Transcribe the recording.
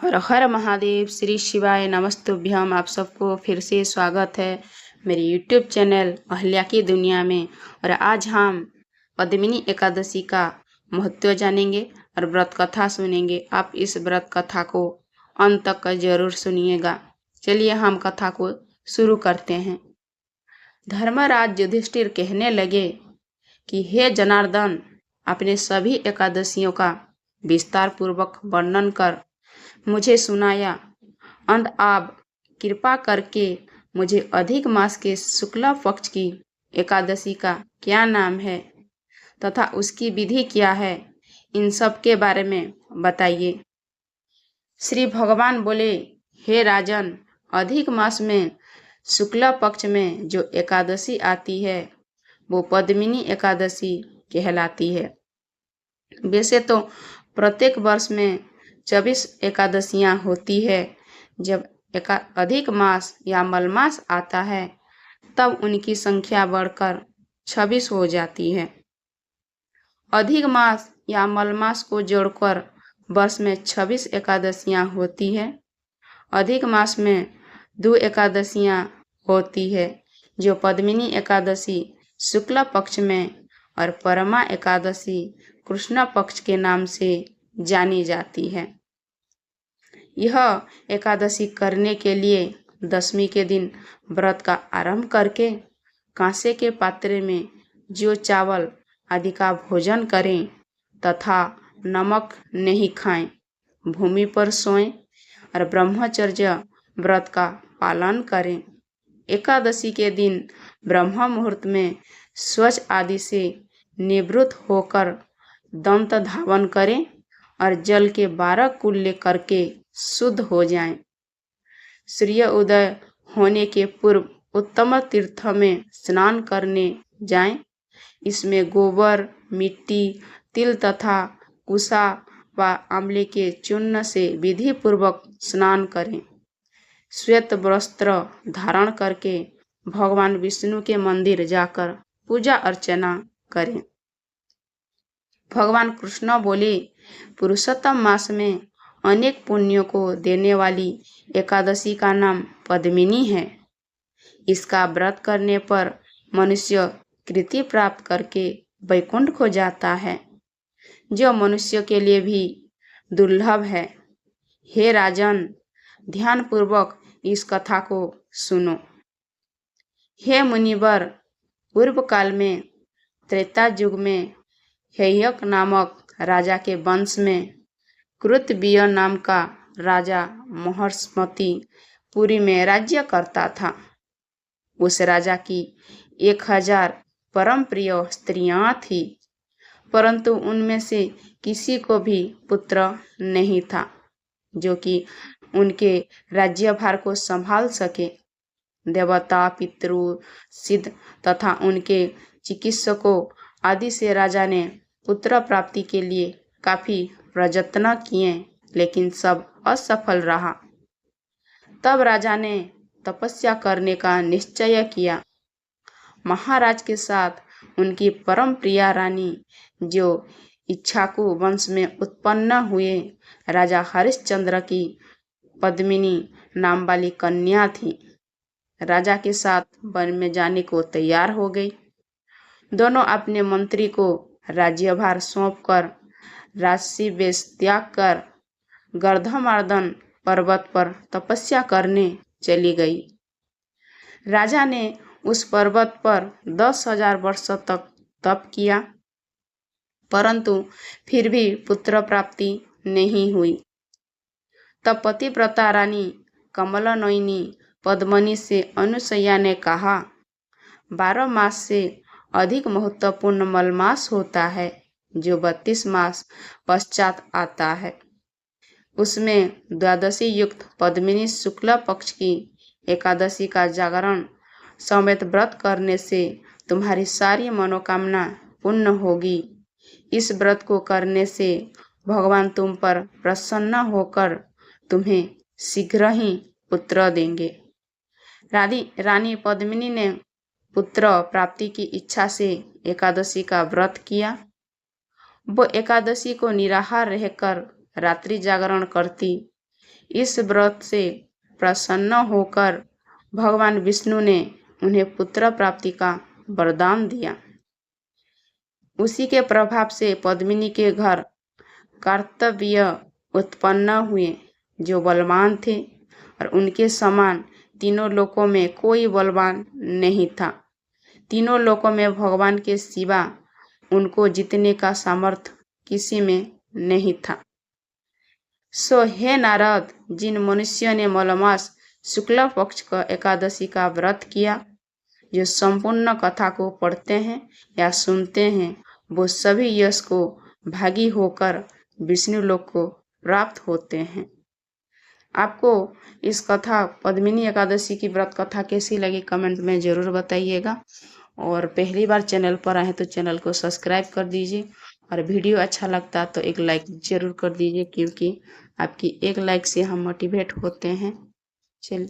हर हर महादेव, श्री शिवाय नमस्तुभ्यम। आप सबको फिर से स्वागत है मेरे यूट्यूब चैनल अहल्या की दुनिया में। और आज हम पद्मिनी एकादशी का महत्व जानेंगे और व्रत कथा सुनेंगे। आप इस व्रत कथा को अंत तक जरूर सुनिएगा। चलिए हम कथा को शुरू करते हैं। धर्मराज युधिष्ठिर कहने लगे कि हे जनार्दन, अपने सभी एकादशियों का विस्तार पूर्वक वर्णन कर मुझे सुनाया। अंत आप कृपा करके मुझे अधिक मास के शुक्ला पक्ष की एकादशी का क्या नाम है तथा उसकी विधि क्या है, इन सब के बारे में बताइए। श्री भगवान बोले, हे राजन, अधिक मास में शुक्ला पक्ष में जो एकादशी आती है वो पद्मिनी एकादशी कहलाती है। वैसे तो प्रत्येक वर्ष में 24 एकादशियां होती है। जब अधिक मास या मलमास आता है तब उनकी संख्या बढ़कर 26 हो जाती है। अधिक मास या मलमास को जोड़कर वर्ष में 26 एकादशियां होती है। अधिक मास में 2 एकादशियां होती है जो पद्मिनी एकादशी शुक्ला पक्ष में और परमा एकादशी कृष्ण पक्ष के नाम से जानी जाती है। यह एकादशी करने के लिए दशमी के दिन व्रत का आरंभ करके कांसे के पात्र में जो चावल आदि का भोजन करें तथा नमक नहीं खाएं, भूमि पर सोएं और ब्रह्मचर्य व्रत का पालन करें। एकादशी के दिन ब्रह्म मुहूर्त में स्वच्छ आदि से निवृत्त होकर दंत धावन करें और जल के 12 कुल्ले करके शुद्ध हो जाएं। सूर्य उदय होने के पूर्व उत्तम तीर्थ में स्नान करने जाएं। इसमें गोबर, मिट्टी, तिल तथा कुसा व आंवले के चूर्ण से विधि पूर्वक स्नान करें। श्वेत वस्त्र धारण करके भगवान विष्णु के मंदिर जाकर पूजा अर्चना करें। भगवान कृष्ण बोले, पुरुषोत्तम मास में अनेक पुण्यों को देने वाली एकादशी का नाम पद्मिनी है। इसका व्रत करने पर मनुष्य कृति प्राप्त करके वैकुंठ को जाता है, जो मनुष्य के लिए भी दुर्लभ है। हे राजन, ध्यान पूर्वक इस कथा को सुनो। हे मुनिवर, पूर्व काल में त्रेता युग में हेयक नामक राजा के वंश में कृतविय नाम का राजा महर्षमती पुरी में राज्य करता था। उस राजा की 1000 परम प्रिय स्त्रियां थी, परंतु उनमें से किसी को भी पुत्र नहीं था जो कि उनके राज्यभार को संभाल सके। देवता, पितृ, सिद्ध तथा उनके चिकित्सकों आदि से राजा ने पुत्र प्राप्ति के लिए काफी प्रयत्न किए, लेकिन सब असफल रहा। तब राजा ने तपस्या करने का निश्चय किया। महाराज के साथ उनकी परम प्रिया रानी, जो इक्ष्वाकु वंश में उत्पन्न हुए राजा हरिश्चंद्र की पद्मिनी नाम वाली कन्या थी, राजा के साथ वन में जाने को तैयार हो गई। दोनों अपने मंत्री को राज्यभार सौंपकर राजसी वेश त्याग कर गर्धमार्दन पर्वत पर तपस्या करने चली गई। राजा ने उस पर्वत पर 10,000 वर्ष तक तप किया, परंतु फिर भी पुत्र प्राप्ति नहीं हुई। तब पतिव्रता रानी कमलनयनी पद्मिनी से अनुसैया ने कहा, 12 मास से अधिक महत्वपूर्ण मलमास होता है जो 32 मास पश्चात आता है। उसमें द्वादशी युक्त पद्मिनी शुक्ला पक्ष की एकादशी का जागरण समेत व्रत करने से तुम्हारी सारी मनोकामना पूर्ण होगी। इस व्रत को करने से भगवान तुम पर प्रसन्न होकर तुम्हें शीघ्र ही पुत्र देंगे। रानी पद्मिनी ने पुत्र प्राप्ति की इच्छा से एकादशी का व्रत किया। वो एकादशी को निराहार रहकर रात्रि जागरण करती इस व्रत से प्रसन्न होकर भगवान विष्णु ने उन्हें पुत्र प्राप्ति का वरदान दिया। उसी के प्रभाव से पद्मिनी के घर कार्तवीय उत्पन्न हुए, जो बलवान थे और उनके समान तीनों लोकों में कोई बलवान नहीं था। तीनों लोकों में भगवान के सिवा उनको जीतने का सामर्थ्य किसी में नहीं था। सो हे नारद, जिन मनुष्यों ने मलमास शुक्ल पक्ष का एकादशी का व्रत किया, जो संपूर्ण कथा को पढ़ते हैं या सुनते हैं, वो सभी यश को भागी होकर विष्णु लोक को प्राप्त होते हैं। आपको इस कथा पद्मिनी एकादशी की व्रत कथा कैसी लगी कमेंट में ज़रूर बताइएगा। और पहली बार चैनल पर आए तो चैनल को सब्सक्राइब कर दीजिए, और वीडियो अच्छा लगता तो एक लाइक ज़रूर कर दीजिए, क्योंकि आपकी एक लाइक से हम मोटिवेट होते हैं। चलिए।